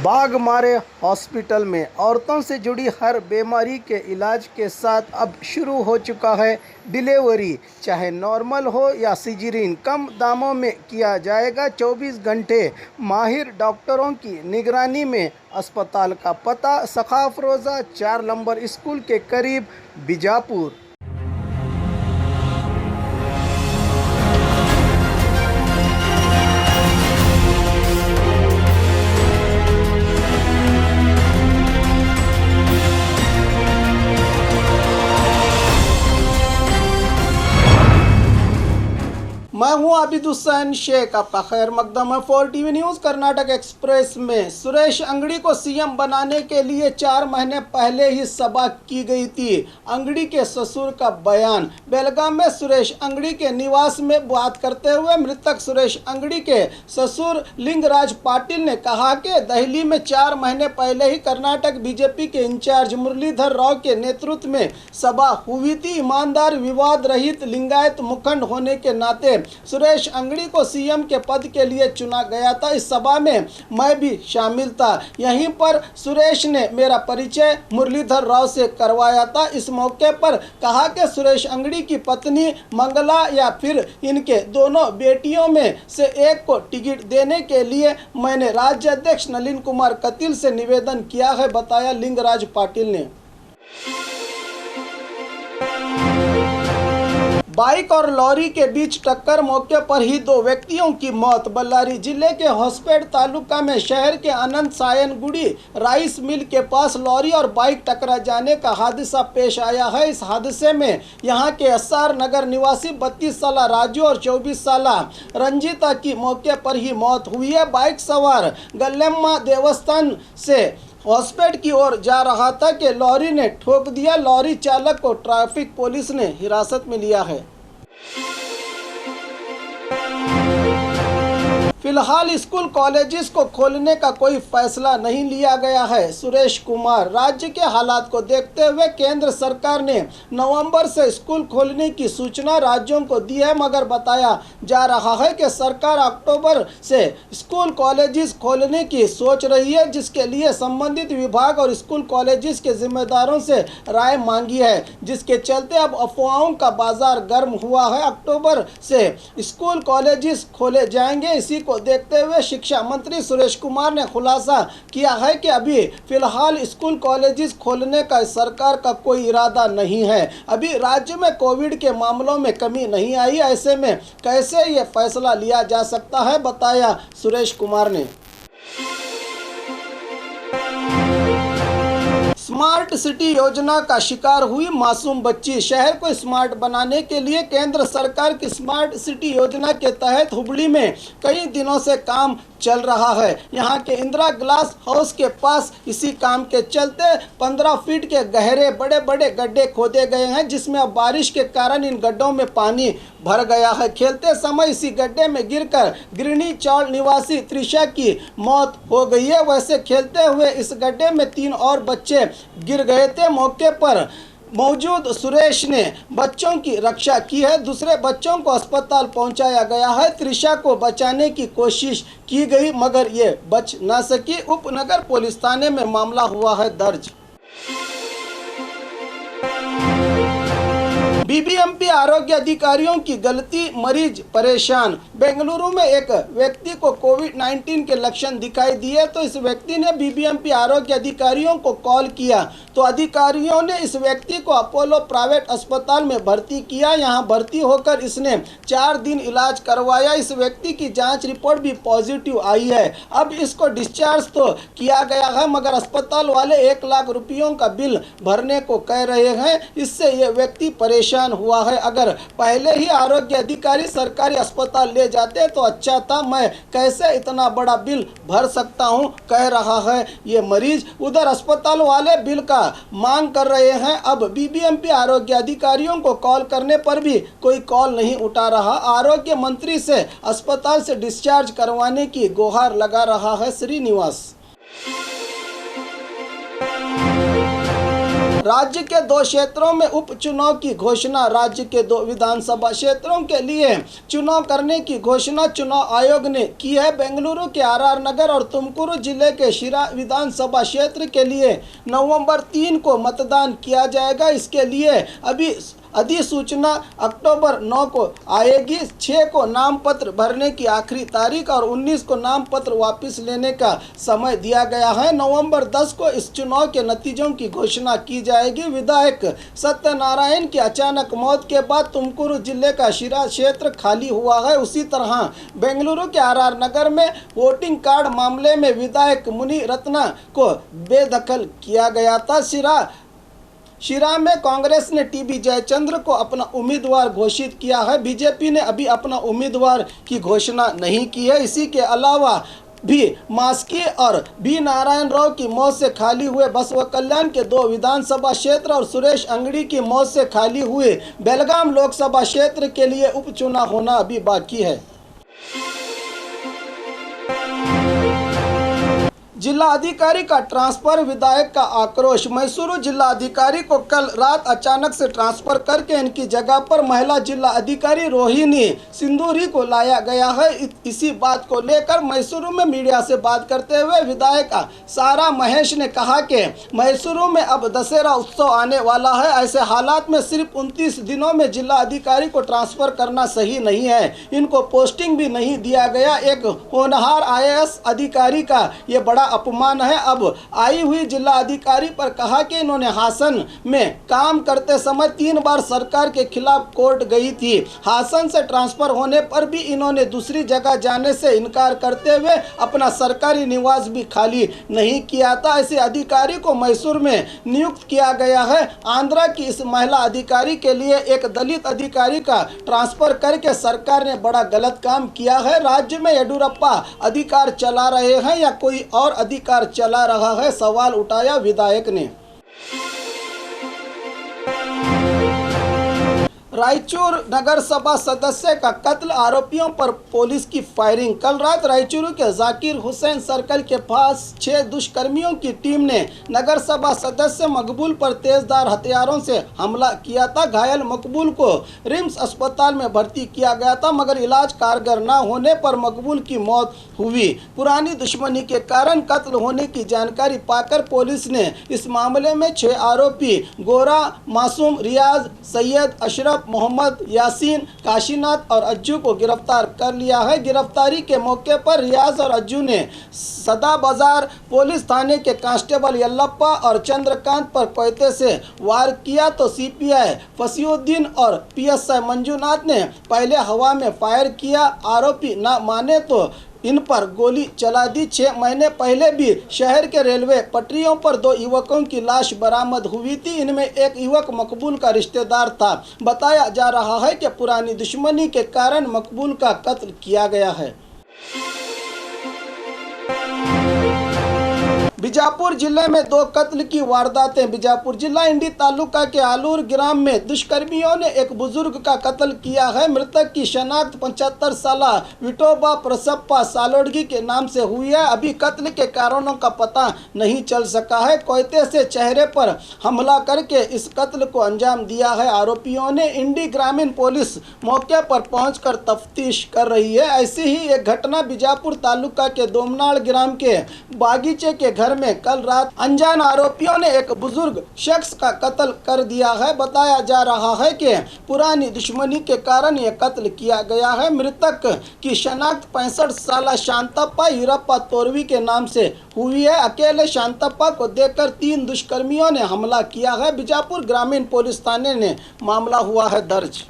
Baghmare hospital में औरतों से जुड़ी हर बीमारी के इलाज के साथ अब शुरू हो चुका है डिलीवरी। चाहे नॉर्मल हो या सिजरीन, कम दामों में किया जाएगा। 24 घंटे माहिर डॉक्टरों की निगरानी में। अस्पताल का पता सखाफ रोज़ा 4 नंबर स्कूल के करीब, बीजापुर। मैं हूं आबिद हुसैन शेख, आपका खैर मकदम है 4 टीवी न्यूज़ कर्नाटक एक्सप्रेस में। सुरेश अंगड़ी को सीएम बनाने के लिए 4 महीने पहले ही सभा की गई थी। अंगड़ी के ससुर का बयान। बेलगाम में सुरेश अंगड़ी के निवास में बात करते हुए मृतक सुरेश अंगड़ी के ससुर लिंगराज पाटिल ने कहा कि दिल्ली में 4 महीने पहले ही कर्नाटक बीजेपी के इंचार्ज मुरलीधर राव के नेतृत्व में सभा हुई थी। ईमानदार, विवाद रहित, लिंगायत मुखंड होने के नाते सुरेश अंगड़ी को सीएम के पद के लिए चुना गया था। इस सभा में मैं भी शामिल था। यहीं पर सुरेश ने मेरा परिचय मुरलीधर राव से करवाया था। इस मौके पर कहा कि सुरेश अंगड़ी की पत्नी मंगला या फिर इनके दोनों बेटियों में से एक को टिकट देने के लिए मैंने राज्य अध्यक्ष नलिन कुमार कतील से निवेदन किया है, बताया लिंगराज पाटिल ने। बाइक और लॉरी के बीच टक्कर, मौके पर ही 2 व्यक्तियों की मौत। बल्लारी जिले के होसपेट तालुका में शहर के अनंत सायनगुड़ी राइस मिल के पास लॉरी और बाइक टकरा जाने का हादसा पेश आया है। इस हादसे में यहां के एसआर नगर निवासी 32 साल राजू और 24 साल रंजीता की मौके पर ही मौत हुई है। बाइक सवार गल्लेम्मा देवस्थान से होसपेट की ओर जा रहा था कि लॉरी ने ठोक दिया। लॉरी चालक को ट्रैफिक पुलिस ने हिरासत में लिया है। फिलहाल स्कूल कॉलेजेस को खोलने का कोई फैसला नहीं लिया गया है। सुरेश कुमार। राज्य के हालात को देखते हुए केंद्र सरकार ने नवंबर से स्कूल खोलने की सूचना राज्यों को दी है, मगर बताया जा रहा है कि सरकार अक्टूबर से स्कूल कॉलेजेस खोलने की सोच रही है, जिसके लिए संबंधित विभाग और स्कूल कॉलेजेस के जिम्मेदारों से राय मांगी है, जिसके चलते अब अफवाहों का बाजार गर्म हुआ है। अक्टूबर से स्कूल कॉलेजेस खोले जाएंगे। इसी को देखते हुए शिक्षा मंत्री सुरेश कुमार ने खुलासा किया है कि अभी फिलहाल स्कूल कॉलेजेस खोलने का सरकार का कोई इरादा नहीं है। अभी राज्य में कोविड के मामलों में कमी नहीं आई, ऐसे में कैसे ये फैसला लिया जा सकता है, बताया सुरेश कुमार ने। स्मार्ट सिटी योजना का शिकार हुई मासूम बच्ची। शहर को स्मार्ट बनाने के लिए केंद्र सरकार की स्मार्ट सिटी योजना के तहत हुबली में कई दिनों से काम चल रहा है। यहाँ के इंदिरा ग्लास हाउस के पास इसी काम के चलते 15 फीट के गहरे बड़े बड़े गड्ढे खोदे गए हैं, जिसमें अब बारिश के कारण इन गड्ढों में पानी भर गया है। खेलते समय इसी गड्ढे में गिरकर गिरनी चौड़ निवासी त्रिशा की मौत हो गई है। वैसे खेलते हुए इस गड्ढे में 3 और बच्चे गिर गए थे। मौके पर मौजूद सुरेश ने बच्चों की रक्षा की है। दूसरे बच्चों को अस्पताल पहुंचाया गया है। त्रिशा को बचाने की कोशिश की गई, मगर ये बच ना सकी। उपनगर पुलिस थाने में मामला हुआ है दर्ज। बीबीएमपी आरोग्य अधिकारियों की गलती, मरीज परेशान। बेंगलुरु में एक व्यक्ति को कोविड-19 के लक्षण दिखाई दिए तो इस व्यक्ति ने बीबीएमपी आरोग्य अधिकारियों को कॉल किया, तो अधिकारियों ने इस व्यक्ति को अपोलो प्राइवेट अस्पताल में भर्ती किया। यहां भर्ती होकर इसने 4 दिन इलाज करवाया। इस व्यक्ति की जांच रिपोर्ट भी पॉजिटिव आई है। अब इसको डिस्चार्ज तो किया गया है, मगर अस्पताल वाले 1 लाख रुपयों का बिल भरने को कह रहे हैं। इससे ये व्यक्ति परेशान हुआ है। अगर पहले ही आरोग्य अधिकारी सरकारी अस्पताल ले जाते तो अच्छा था, मैं कैसे इतना बड़ा बिल भर सकता हूं, कह रहा है ये मरीज। उधर अस्पताल वाले बिल का मांग कर रहे हैं। अब बीबीएमपी आरोग्य अधिकारियों को कॉल करने पर भी कोई कॉल नहीं उठा रहा। आरोग्य मंत्री से अस्पताल से डिस्चार्ज करवाने की गुहार लगा रहा है श्रीनिवास। राज्य के 2 क्षेत्रों में उपचुनाव की घोषणा। राज्य के 2 विधानसभा क्षेत्रों के लिए चुनाव करने की घोषणा चुनाव आयोग ने की है। बेंगलुरु के आर नगर और तुमकुरू जिले के शिरा विधानसभा क्षेत्र के लिए नवंबर 3 को मतदान किया जाएगा। इसके लिए अभी अधिसूचना अक्टूबर 9 को आएगी। 6 को नाम पत्र भरने की आखिरी तारीख और 19 को नाम पत्र वापस लेने का समय दिया गया है। नवंबर 10 को इस चुनाव के नतीजों की घोषणा की जाएगी। विधायक सत्यनारायण की अचानक मौत के बाद तुमकुरू जिले का शिरा क्षेत्र खाली हुआ है। उसी तरह बेंगलुरु के आर नगर में वोटिंग कार्ड मामले में विधायक मुनि रत्ना को बेदखल किया गया था। शिरा में कांग्रेस ने टीबी जयचंद्र को अपना उम्मीदवार घोषित किया है। बीजेपी ने अभी अपना उम्मीदवार की घोषणा नहीं की है। इसी के अलावा भी मास्की और बी नारायण राव की मौत से खाली हुए बसवा कल्याण के 2 विधानसभा क्षेत्र और सुरेश अंगड़ी की मौत से खाली हुए बेलगाम लोकसभा क्षेत्र के लिए उपचुनाव होना अभी बाकी है। जिला अधिकारी का ट्रांसफर, विधायक का आक्रोश। मैसूरू जिला अधिकारी को कल रात अचानक से ट्रांसफर करके इनकी जगह पर महिला जिला अधिकारी रोहिणी सिंदूरी को लाया गया है। इसी बात को लेकर मैसूरू में मीडिया से बात करते हुए विधायक सारा महेश ने कहा कि मैसूरू में अब दशहरा उत्सव आने वाला है। ऐसे हालात में सिर्फ 29 दिनों में जिला अधिकारी को ट्रांसफर करना सही नहीं है। इनको पोस्टिंग भी नहीं दिया गया। एक होनहार IAS अधिकारी का ये बड़ा अपमान है। अब आई हुई जिला अधिकारी पर कहा कि इन्होंने हासन में काम करते समय 3 बार सरकार के खिलाफ कोर्ट गई थी। हासन से ट्रांसफर होने पर भी इन्होंने दूसरी जगह जाने से इनकार करते हुए अपना सरकारी निवास भी खाली नहीं किया था। ऐसे अधिकारी को मैसूर में नियुक्त किया गया है। आंध्रा की इस महिला अधिकारी के लिए एक दलित अधिकारी का ट्रांसफर करके सरकार ने बड़ा गलत काम किया है। राज्य में येडियुरप्पा अधिकार चला रहे हैं या कोई और अधिकार चला रहा है, सवाल उठाया विधायक ने। रायचूर नगर सभा सदस्य का कत्ल, आरोपियों पर पुलिस की फायरिंग। कल रात रायचूर के जाकिर हुसैन सर्कल के पास 6 दुष्कर्मियों की टीम ने नगर सभा सदस्य मकबूल पर तेजधार हथियारों से हमला किया था। घायल मकबूल को रिम्स अस्पताल में भर्ती किया गया था, मगर इलाज कारगर न होने पर मकबूल की मौत हुई। पुरानी दुश्मनी के कारण कत्ल होने की जानकारी पाकर पुलिस ने इस मामले में 6 आरोपी गोरा, मासूम, रियाज, सैयद, अशरफ, मोहम्मद, यासीन, काशीनाथ और अज्जू को गिरफ्तार कर लिया है। गिरफ्तारी के मौके पर रियाज और अज्जू ने सदा बाजार पुलिस थाने के कांस्टेबल यल्लप्पा और चंद्रकांत पर कोयते से वार किया तो CPI फसीउद्दीन और PSI मंजूनाथ ने पहले हवा में फायर किया। आरोपी न माने तो इन पर गोली चला दी। 6 महीने पहले भी शहर के रेलवे पटरियों पर 2 युवकों की लाश बरामद हुई थी। इनमें एक युवक मकबूल का रिश्तेदार था। बताया जा रहा है कि पुरानी दुश्मनी के कारण मकबूल का कत्ल किया गया है। बीजापुर जिले में 2 कत्ल की वारदातें। बीजापुर जिला इंडी तालुका के आलूर ग्राम में दुष्कर्मियों ने एक बुजुर्ग का कत्ल किया है। मृतक की शनाख्त 75 साला विठोबा प्रसप्पा सालोडगी के नाम से हुई है। अभी कत्ल के कारणों का पता नहीं चल सका है। कोयते से चेहरे पर हमला करके इस कत्ल को अंजाम दिया है। आरोपियों ने इंडी ग्रामीण पुलिस मौके पर पहुंचकर तफ्तीश कर रही है। ऐसी ही एक घटना बीजापुर तालुका के दोमनाड़ ग्राम के बागीचे के घर में कल रात अनजान आरोपियों ने एक बुजुर्ग शख्स का कत्ल कर दिया है। बताया जा रहा है कि पुरानी दुश्मनी के कारण यह कत्ल किया गया है। मृतक की शनाख्त 65 साला शांतप्पा हीरप्पा तोरवी के नाम से हुई है। अकेले शांतप्पा को देखकर 3 दुष्कर्मियों ने हमला किया है। बीजापुर ग्रामीण पुलिस थाने ने मामला हुआ है दर्ज।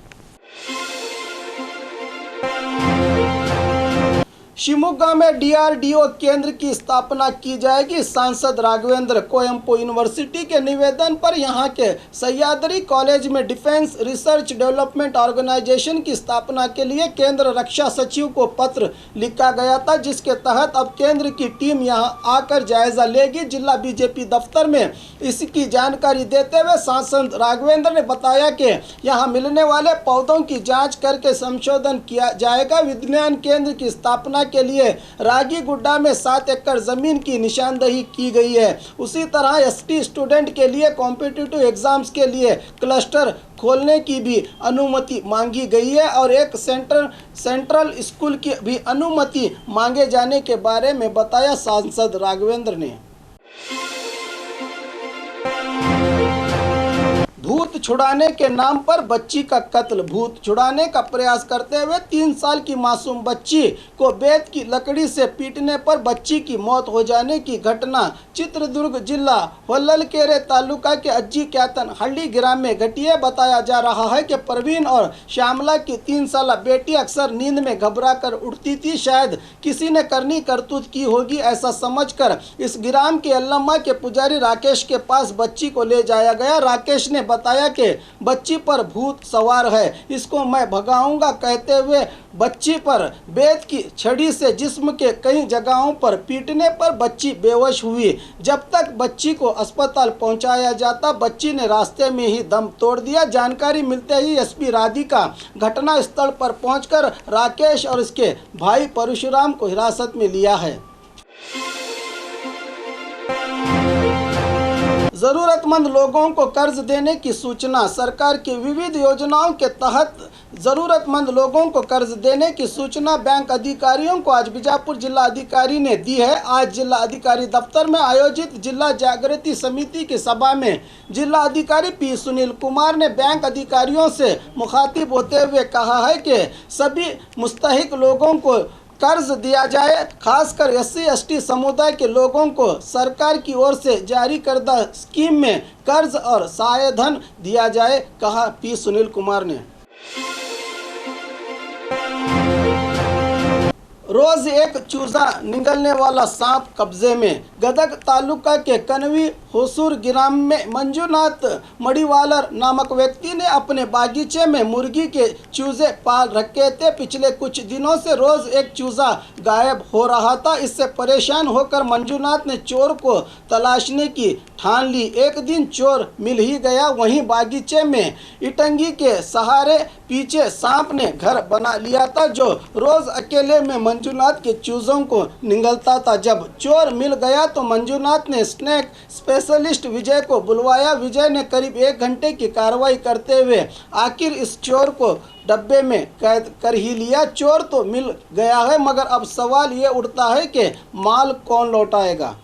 शिमोगा में DRDO केंद्र की स्थापना की जाएगी। सांसद राघवेंद्र कोयम्पू यूनिवर्सिटी के निवेदन पर यहां के सह्याद्री कॉलेज में डिफेंस रिसर्च डेवलपमेंट ऑर्गेनाइजेशन की स्थापना के लिए केंद्र रक्षा सचिव को पत्र लिखा गया था, जिसके तहत अब केंद्र की टीम यहां आकर जायजा लेगी। जिला BJP दफ्तर में इसकी जानकारी देते हुए सांसद राघवेंद्र ने बताया कि यहां मिलने वाले पौधों की जाँच करके संशोधन किया जाएगा। विज्ञान केंद्र की स्थापना के लिए रागीगुड्डा में 7 एकड़ जमीन की निशानदही की गई है। उसी तरह एसटी स्टूडेंट के लिए कॉम्पिटिटिव एग्जाम्स के लिए क्लस्टर खोलने की भी अनुमति मांगी गई है और एक सेंट्रल स्कूल की भी अनुमति मांगे जाने के बारे में बताया सांसद राघवेंद्र ने। भूत छुड़ाने के नाम पर बच्ची का कत्ल। भूत छुड़ाने का प्रयास करते हुए 3 साल की मासूम बच्ची को बेत की लकड़ी से पीटने पर बच्ची की मौत हो जाने की घटना चित्रदुर्ग जिला होल्लकेरे तालुका के अज्जी क्यातन हल्ली ग्राम में घटी है। बताया जा रहा है कि प्रवीण और श्यामला की 3 साल बेटी अक्सर नींद में घबरा कर उठती थी। शायद किसी ने करनी करतूत की होगी, ऐसा समझकर इस ग्राम के अल्लम्मा के पुजारी राकेश के पास बच्ची को ले जाया गया। राकेश ने बताया कि बच्ची पर भूत सवार है, इसको मैं भगाऊंगा कहते हुए बच्ची पर बेत की छड़ी से जिस्म के कई जगहों पर पीटने पर बच्ची बेहोश हुई। जब तक बच्ची को अस्पताल पहुंचाया जाता, बच्ची ने रास्ते में ही दम तोड़ दिया। जानकारी मिलते ही एसपी राधिका घटना स्थल पर पहुंचकर राकेश और उसके भाई परशुराम को हिरासत में लिया है। जरूरतमंद लोगों को कर्ज देने की सूचना। सरकार की विविध योजनाओं के तहत जरूरतमंद लोगों को कर्ज देने की सूचना बैंक अधिकारियों को आज बीजापुर जिला अधिकारी ने दी है। आज जिला अधिकारी दफ्तर में आयोजित जिला जागृति समिति की सभा में जिला अधिकारी पी सुनील कुमार ने बैंक अधिकारियों से मुखातिब होते हुए कहा है कि सभी मुस्तहिक लोगों को कर्ज दिया जाए, खासकर SC/ST समुदाय के लोगों को सरकार की ओर से जारी करदा स्कीम में कर्ज और सहाय धन दिया जाए, कहा पी सुनील कुमार ने। रोज एक चूजा निगलने वाला सांप कब्जे में। गदग तालुका के कनवी होसूर ग्राम में मंजूनाथ मड़ीवालर नामक व्यक्ति ने अपने बागीचे में मुर्गी के चूजे पाल रखे थे। पिछले कुछ दिनों से रोज एक चूजा गायब हो रहा था। इससे परेशान होकर मंजूनाथ ने चोर को तलाशने की ठान ली। एक दिन चोर मिल ही गया। वहीं बागीचे में इटंगी के सहारे पीछे सांप ने घर बना लिया था, जो रोज अकेले में मंजूनाथ के चूजों को निगलता था। जब चोर मिल गया तो मंजूनाथ ने स्नेक स्पेशलिस्ट विजय को बुलवाया। विजय ने करीब 1 घंटे की कार्रवाई करते हुए आखिर इस चोर को डब्बे में कैद कर ही लिया। चोर तो मिल गया है, मगर अब सवाल ये उठता है कि माल कौन लौटाएगा।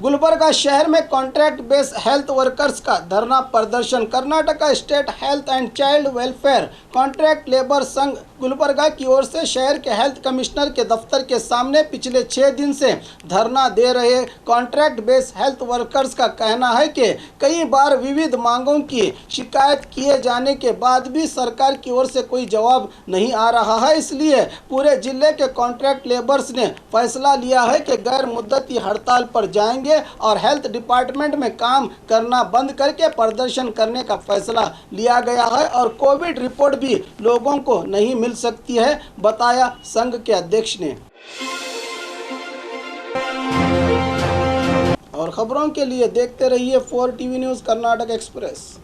गुलबर्गा शहर में कॉन्ट्रैक्ट बेस्ड हेल्थ वर्कर्स का धरना प्रदर्शन। Karnataka state health and child welfare contract labour संघ गुलबर्गा की ओर से शहर के हेल्थ कमिश्नर के दफ्तर के सामने पिछले 6 दिन से धरना दे रहे कॉन्ट्रैक्ट बेस्ड हेल्थ वर्कर्स का कहना है कि कई बार विविध मांगों की शिकायत किए जाने के बाद भी सरकार की ओर से कोई जवाब नहीं आ रहा है। इसलिए पूरे जिले के कॉन्ट्रैक्ट लेबर्स ने फैसला लिया है कि गैर मुद्दती हड़ताल पर जाएंगे और हेल्थ डिपार्टमेंट में काम करना बंद करके प्रदर्शन करने का फैसला लिया गया है। और कोविड रिपोर्ट भी लोगों को नहीं मिल सकती है, बताया संघ के अध्यक्ष ने। और खबरों के लिए देखते रहिए 4 TV न्यूज़ कर्नाटक एक्सप्रेस।